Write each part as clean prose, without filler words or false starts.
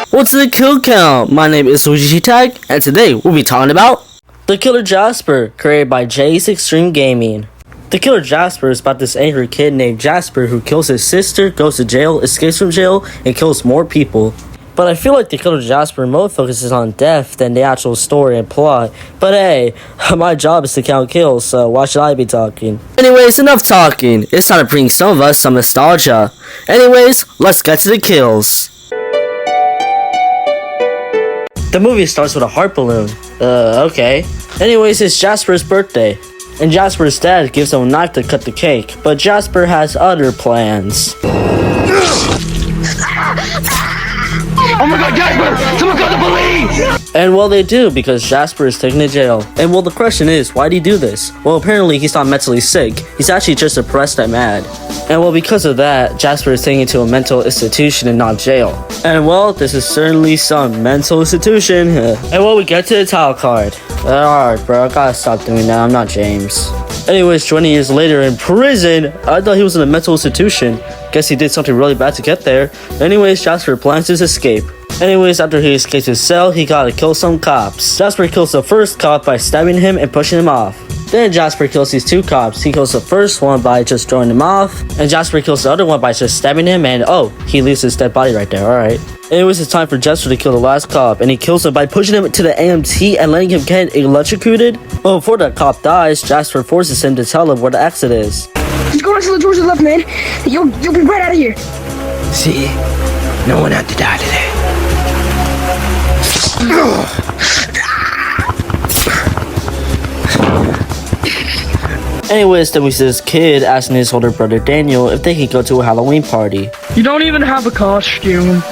What's the kill count? My name is Suji Tag, and today we'll be talking about the killer Jasper, created by Jay's Extreme Gaming. The killer Jasper is about this angry kid named Jasper who kills his sister, goes to jail, escapes from jail, and kills more people. But I feel like the killer Jasper more focuses on death than the actual story and plot. But hey, my job is to count kills, so why should I be talking? Anyways, enough talking. It's time to bring some of us some nostalgia. Anyways, let's get to the kills. The movie starts with a heart balloon. Okay. Anyways, it's Jasper's birthday. And Jasper's dad gives him a knife to cut the cake. But Jasper has other plans. Oh my god, Jasper! Someone call the police! And well, they do, because Jasper is taken to jail. And well, the question is, why did he do this? Well, apparently he's not mentally sick. He's actually just depressed and mad. And well, because of that, Jasper is taken to a mental institution and not jail. And well, this is certainly some mental institution. And well, we get to the title card. Alright, bro, I gotta stop doing that. I'm not James. Anyways, 20 years later in prison, I thought he was in a mental institution. Guess he did something really bad to get there. Anyways, Jasper plans his escape. Anyways, after he escapes his cell, he gotta kill some cops. Jasper kills the first cop by stabbing him and pushing him off. Then Jasper kills these two cops. He kills the first one by just throwing him off, and Jasper kills the other one by just stabbing him, and oh, he leaves his dead body right there. Alright. Anyways, it's time for Jasper to kill the last cop, and he kills him by pushing him to the AMT and letting him get electrocuted. Well, before that cop dies, Jasper forces him to tell him where the exit is. Just go next to the doors to the left, man. You'll be right out of here. See, no one had to die today. Anyways, then we see this kid asking his older brother Daniel if they could go to a Halloween party. You don't even have a costume.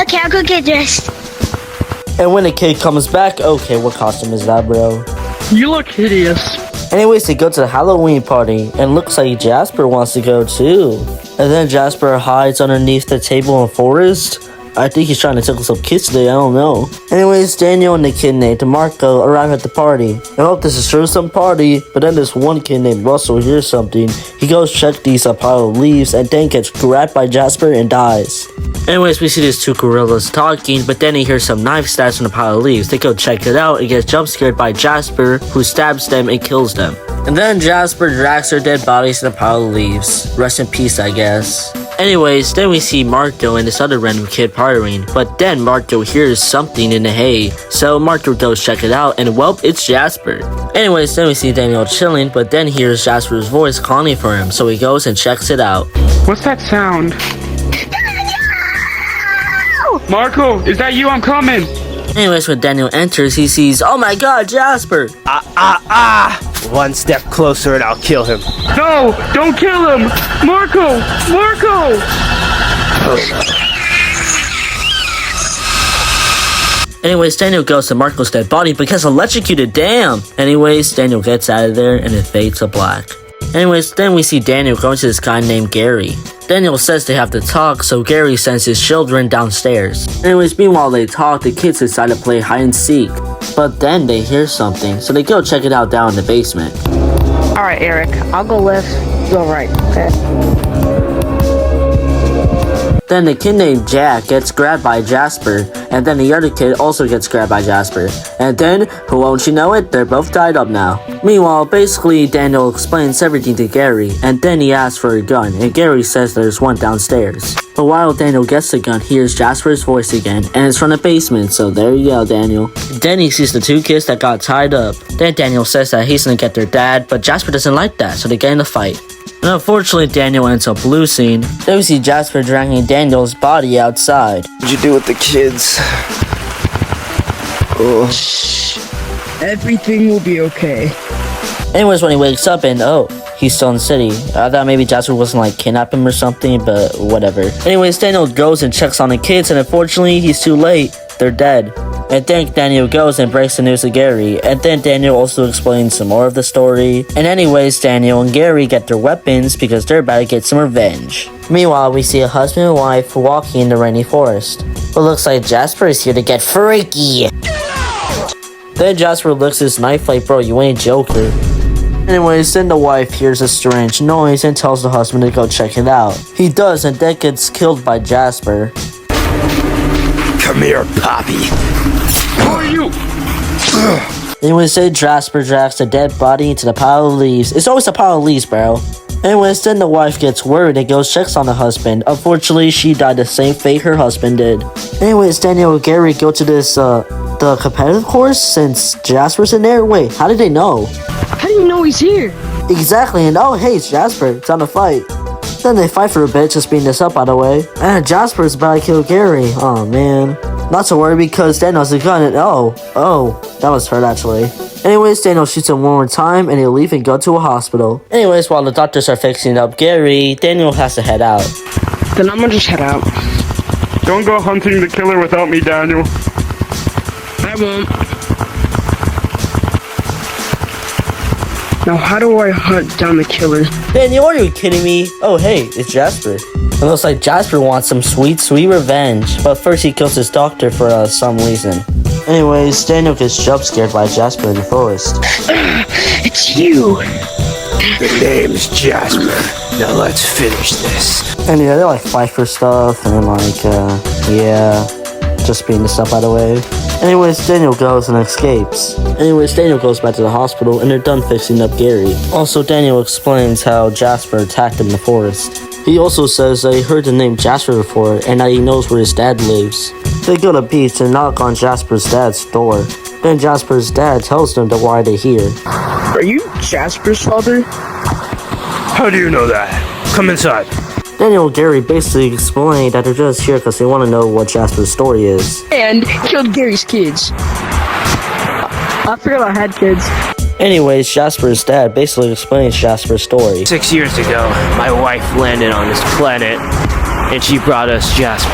Okay, I'll go get dressed. And when the kid comes back, okay, what costume is that, bro? You look hideous. Anyways, they go to the Halloween party, and looks like Jasper wants to go too. And then Jasper hides underneath the table in the forest. I think he's trying to tickle some kids today, I don't know. Anyways, Daniel and the kid named Marco arrive at the party. I hope this is sure some party, but then this one kid named Russell hears something. He goes check these pile of leaves and then gets grabbed by Jasper and dies. Anyways, we see these two gorillas talking, but then he hears some knife stabs in a pile of leaves. They go check it out and get jump scared by Jasper, who stabs them and kills them. And then Jasper drags their dead bodies in a pile of leaves. Rest in peace, I guess. Anyways, then we see Marco and this other random kid partying, but then Marco hears something in the hay. So Marco goes check it out, and well, it's Jasper. Anyways, then we see Daniel chilling, but then hears Jasper's voice calling for him, so he goes and checks it out. What's that sound? Marco, is that you? I'm coming. Anyways, when Daniel enters, he sees, oh my god, Jasper! One step closer and I'll kill him. No, don't kill him. Marco, Marco! Anyways, Daniel goes to Marco's dead body because electrocuted, damn! Anyways, Daniel gets out of there and it fades to black. Anyways, then we see Daniel going to this guy named Gary. Daniel says they have to talk, so Gary sends his children downstairs. Anyways, meanwhile they talk, the kids decide to play hide and seek. But then they hear something, so they go check it out down in the basement. Alright, Eric. I'll go left. You go right. Okay. Then the kid named Jack gets grabbed by Jasper, and then the other kid also gets grabbed by Jasper. And then, who won't you know it, they're both tied up now. Meanwhile, basically, Daniel explains everything to Gary, and then he asks for a gun, and Gary says there's one downstairs. But while Daniel gets the gun, he hears Jasper's voice again, and it's from the basement, so there you go, Daniel. Then he sees the two kids that got tied up. Then Daniel says that he's gonna get their dad, but Jasper doesn't like that, so they get in a fight. And unfortunately, Daniel ends up losing. Then we see Jasper dragging Daniel's body outside. What'd you do with the kids? Oh. Shh. Everything will be okay. Anyways, when he wakes up and oh, he's still in the city. I thought maybe Jasper wasn't like kidnap him or something, but whatever. Anyways, Daniel goes and checks on the kids, and unfortunately, he's too late. They're dead. And then Daniel goes and breaks the news to Gary. And then Daniel also explains some more of the story. And anyways, Daniel and Gary get their weapons because they're about to get some revenge. Meanwhile, we see a husband and wife walking in the rainy forest. It looks like Jasper is here to get freaky. Then Jasper looks his knife like, bro, you ain't Joker. Anyways, then the wife hears a strange noise and tells the husband to go check it out. He does, and then gets killed by Jasper. Come here, Poppy. Who are you? Anyways, then Jasper drags the dead body into the pile of leaves. It's always a pile of leaves, bro. Anyways, then the wife gets worried and goes checks on the husband. Unfortunately, she died the same fate her husband did. Anyways, Daniel and Gary go to this, the competitive course since Jasper's in there. Wait, how did they know? How do you know he's here? Exactly, and oh, hey, it's Jasper. It's on to fight. Then they fight for a bit, just beating this up, by the way. And Jasper's about to kill Gary. Oh, man. Not to worry because Daniel has a gun and oh, that was hurt actually. Anyways, Daniel shoots him one more time and they leave and go to a hospital. Anyways, while the doctors are fixing up Gary, Daniel has to head out. Then I'm gonna just head out. Don't go hunting the killer without me, Daniel. I won't. Now, how do I hunt down the killer? Daniel, are you kidding me? Oh, hey, it's Jasper. It looks like Jasper wants some sweet, sweet revenge. But first he kills his doctor for some reason. Anyways, Daniel gets jump scared by Jasper in the forest. It's you! The name's Jasper. Now let's finish this. And yeah, they like fight for stuff and just beating this up out of the way. Anyways, Daniel goes and escapes. Anyways, Daniel goes back to the hospital and they're done fixing up Gary. Also, Daniel explains how Jasper attacked him in the forest. He also says that he heard the name Jasper before and that he knows where his dad lives. They go to the beach and knock on Jasper's dad's door. Then Jasper's dad tells them why they're here. Are you Jasper's father? How do you know that? Come inside. Daniel and Gary basically explain that they're just here because they want to know what Jasper's story is. And killed Gary's kids. I forgot I had kids. Anyways, Jasper's dad basically explains Jasper's story. 6 years ago, my wife landed on this planet, and she brought us Jasper.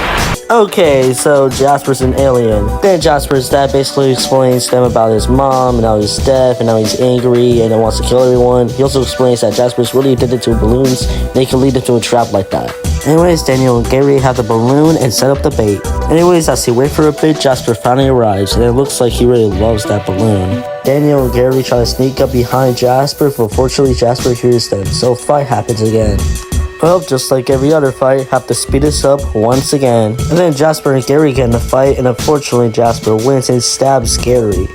Okay, so Jasper's an alien. Then Jasper's dad basically explains to them about his mom and how he's deaf and how he's angry and wants to kill everyone. He also explains that Jasper's really addicted to balloons and they can lead him to a trap like that. Anyways, Daniel and Gary have the balloon and set up the bait. Anyways, as he wait for a bit, Jasper finally arrives and it looks like he really loves that balloon. Daniel and Gary try to sneak up behind Jasper, but fortunately Jasper hears them, so fight happens again. Well, just like every other fight, have to speed this up once again. And then Jasper and Gary get in a fight, and unfortunately Jasper wins and stabs Gary.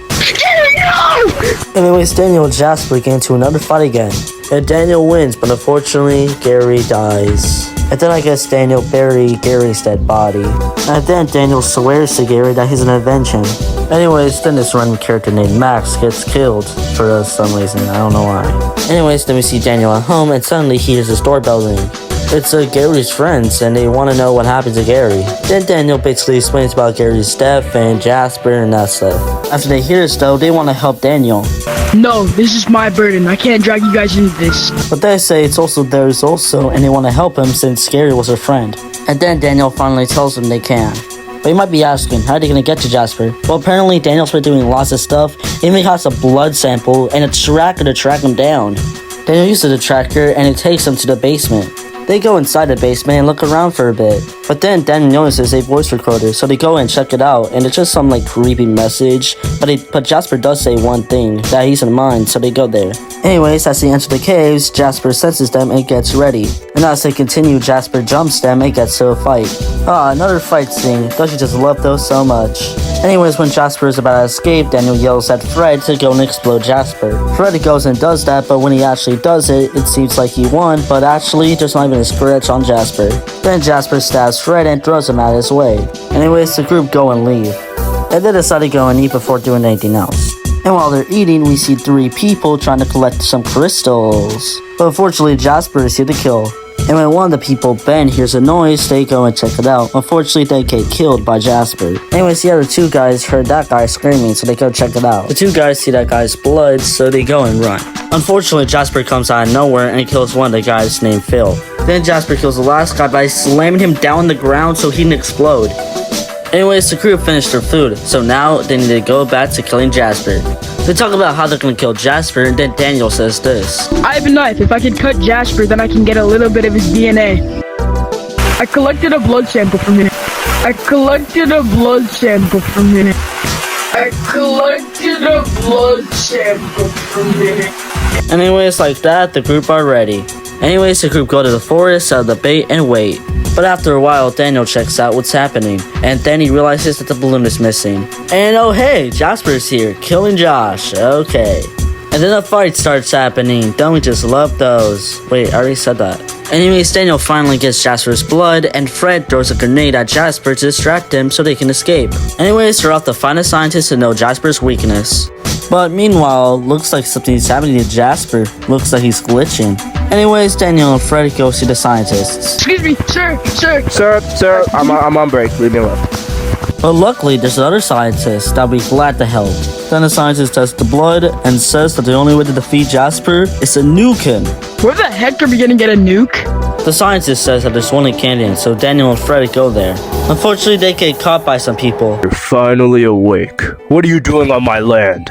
Anyways, Daniel and Jasper get into another fight again. And Daniel wins, but unfortunately Gary dies. And then I guess Daniel buried Gary's dead body. And then Daniel swears to Gary that he's gonna avenge him. Anyways, then this random character named Max gets killed for some reason, I don't know why. Anyways, then we see Daniel at home and suddenly he hears his doorbell ring. It's Gary's friends and they want to know what happened to Gary. Then Daniel basically explains about Gary's death and Jasper and that stuff. After they hear this though, they want to help Daniel. No, this is my burden. I can't drag you guys into this. But they say it's also theirs also and they want to help him since Gary was a friend. And then Daniel finally tells them they can. But you might be asking, how are they going to get to Jasper? Well, apparently Daniel's been doing lots of stuff. He even has a blood sample and a tracker to track him down. Daniel uses the tracker and it takes them to the basement. They go inside the basement and look around for a bit. But then Daniel notices a voice recorder, so they go and check it out, and it's just some creepy message. But Jasper does say one thing, that he's in mind, so they go there. Anyways, as they enter the caves, Jasper senses them and gets ready. And as they continue, Jasper jumps them and gets to a fight. Another fight scene. Don't you just love those so much? Anyways, when Jasper is about to escape, Daniel yells at Fred to go and explode Jasper. Fred goes and does that, but when he actually does it, it seems like he won, but actually, there's not even a scratch on Jasper. Then Jasper stabs Fred and throws him out his way. Anyways, the group go and leave. And they decide to go and eat before doing anything else. And while they're eating, we see 3 people trying to collect some crystals. But unfortunately, Jasper is here to kill. And when one of the people, Ben, hears a noise, they go and check it out. Unfortunately, they get killed by Jasper. Anyways, the other 2 guys heard that guy screaming, so they go check it out. The 2 guys see that guy's blood, so they go and run. Unfortunately, Jasper comes out of nowhere and kills one of the guys named Phil. Then Jasper kills the last guy by slamming him down on the ground so he didn't explode. Anyways, the crew finished their food, so now they need to go back to killing Jasper. They talk about how they're gonna kill Jasper, and then Daniel says this. I have a knife. If I can cut Jasper, then I can get a little bit of his DNA. I collected a blood sample from him. I collected a blood sample from him. I collected a blood sample from him. Anyways, like that, the group are ready. Anyways, the group go to the forest, set up the bait, and wait. But after a while, Daniel checks out what's happening, and then he realizes that the balloon is missing. And oh hey, Jasper's here, killing Josh, okay. And then a fight starts happening. Don't we just love those? Wait, I already said that. Anyways, Daniel finally gets Jasper's blood, and Fred throws a grenade at Jasper to distract him so they can escape. Anyways, they're off to find a scientist to know Jasper's weakness. But meanwhile, looks like something's happening to Jasper. Looks like he's glitching. Anyways, Daniel and Fred go see the scientists. Excuse me, sir. Sir, I'm on break. Leave me alone. But luckily, there's another scientist that'll be glad to help. Then the scientist tests the blood and says that the only way to defeat Jasper is to nuke him. Where the heck are we gonna get a nuke? The scientist says that there's only Canyon, so Daniel and Fred go there. Unfortunately, they get caught by some people. You're finally awake. What are you doing on my land?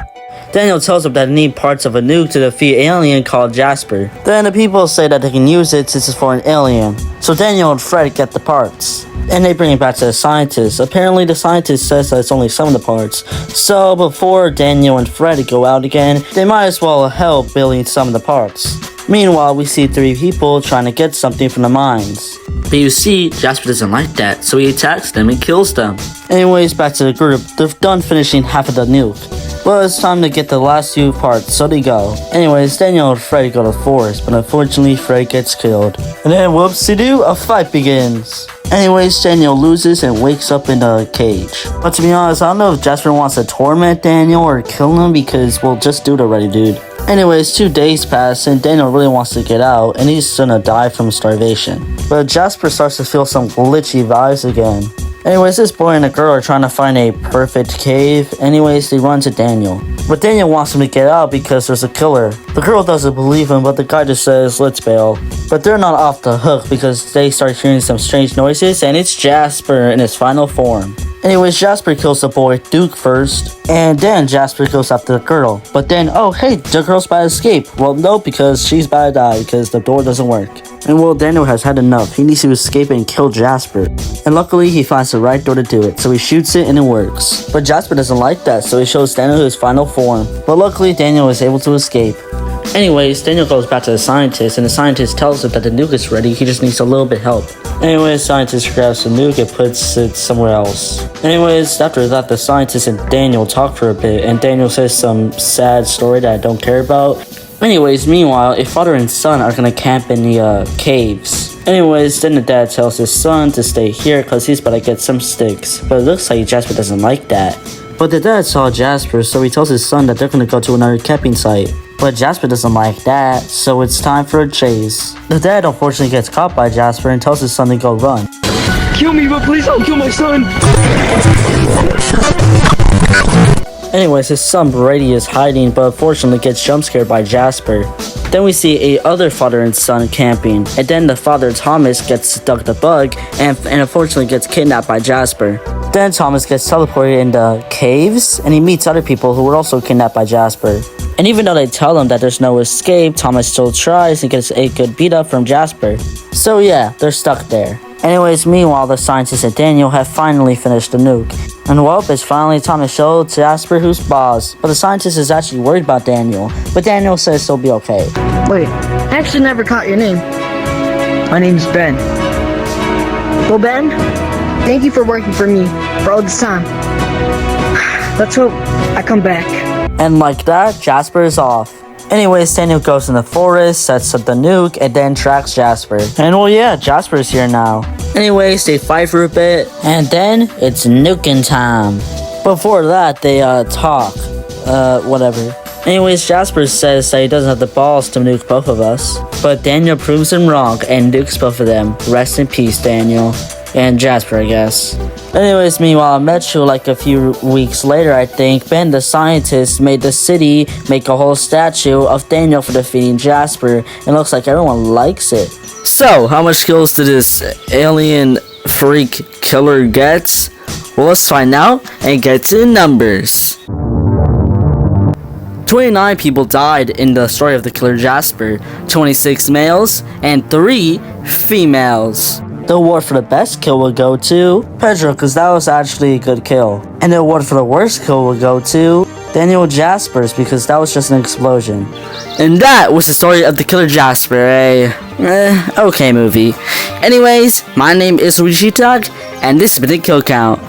Daniel tells them that they need parts of a nuke to defeat an alien called Jasper. Then the people say that they can use it since it's for an alien. So Daniel and Fred get the parts. And they bring it back to the scientist. Apparently the scientist says that it's only some of the parts. So before Daniel and Fred go out again, they might as well help building some of the parts. Meanwhile, we see 3 people trying to get something from the mines. But you see, Jasper doesn't like that, so he attacks them and kills them. Anyways, back to the group. They're done finishing half of the nuke. Well, it's time to get the last few parts, so they go. Anyways, Daniel and Fred go to the forest, but unfortunately Fred gets killed. And then whoopsie-doo, a fight begins. Anyways, Daniel loses and wakes up in a cage. But to be honest, I don't know if Jasper wants to torment Daniel or kill him because, well, just do it already, dude. Anyways, 2 days pass and Daniel really wants to get out and he's gonna die from starvation. But Jasper starts to feel some glitchy vibes again. Anyways, this boy and a girl are trying to find a perfect cave. Anyways, they run to Daniel. But Daniel wants him to get out because there's a killer. The girl doesn't believe him, but the guy just says, let's bail. But they're not off the hook because they start hearing some strange noises and it's Jasper in his final form. Anyways, Jasper kills the boy Duke first, and then Jasper goes after the girl. But then, oh hey, the girl's about to escape. Well, no, because she's about to die because the door doesn't work. And well, Daniel has had enough. He needs to escape and kill Jasper. And luckily, he finds the right door to do it, so he shoots it and it works. But Jasper doesn't like that, so he shows Daniel his final form. But luckily, Daniel is able to escape. Anyways, Daniel goes back to the scientist, and the scientist tells him that the nuke is ready, he just needs a little bit help. Anyways, the scientist grabs the nuke and puts it somewhere else. Anyways, after that, the scientist and Daniel talk for a bit, and Daniel says some sad story that I don't care about. Anyways, meanwhile, a father and son are gonna camp in the caves. Anyways, then the dad tells his son to stay here because he's about to get some sticks. But it looks like Jasper doesn't like that. But the dad saw Jasper, so he tells his son that they're gonna go to another camping site. But Jasper doesn't like that, so it's time for a chase. The dad unfortunately gets caught by Jasper and tells his son to go run. Kill me, but please don't kill my son. Anyways, his son Brady is hiding, but unfortunately gets jump scared by Jasper. Then we see a other father and son camping, and then the father Thomas gets stuck the bug and unfortunately gets kidnapped by Jasper. Then Thomas gets teleported in the caves, and he meets other people who were also kidnapped by Jasper. And even though they tell him that there's no escape, Thomas still tries and gets a good beat up from Jasper. So yeah, they're stuck there. Anyways, meanwhile, the scientist and Daniel have finally finished the nuke. And well, it's finally time to show Jasper who's boss. But the scientist is actually worried about Daniel. But Daniel says he'll be okay. Wait, I actually never caught your name. My name's Ben. Well, Ben, thank you for working for me for all this time. Let's hope I come back. And like that, Jasper is off. Anyways, Daniel goes in the forest, sets up the nuke, and then tracks Jasper. And well, yeah, Jasper is here now. Anyways, they fight for a bit, and then it's nuking time. Before that, they talk. Whatever. Anyways, Jasper says that he doesn't have the balls to nuke both of us. But Daniel proves him wrong and nukes both of them. Rest in peace, Daniel. And Jasper, I guess. Anyways, meanwhile, in Metro, like a few weeks later, I think, Ben the scientist made the city make a whole statue of Daniel for defeating Jasper. And it looks like everyone likes it. So, how much skills did this alien freak killer get? Well, let's find out and get to the numbers. 29 people died in the story of the killer Jasper, 26 males and 3 females. The award for the best kill will go to Pedro, because that was actually a good kill. And the award for the worst kill will go to Daniel Jaspers, because that was just an explosion. And that was the story of the killer Jasper, okay movie. Anyways, my name is Luigi Tug, and this has been the Kill Count.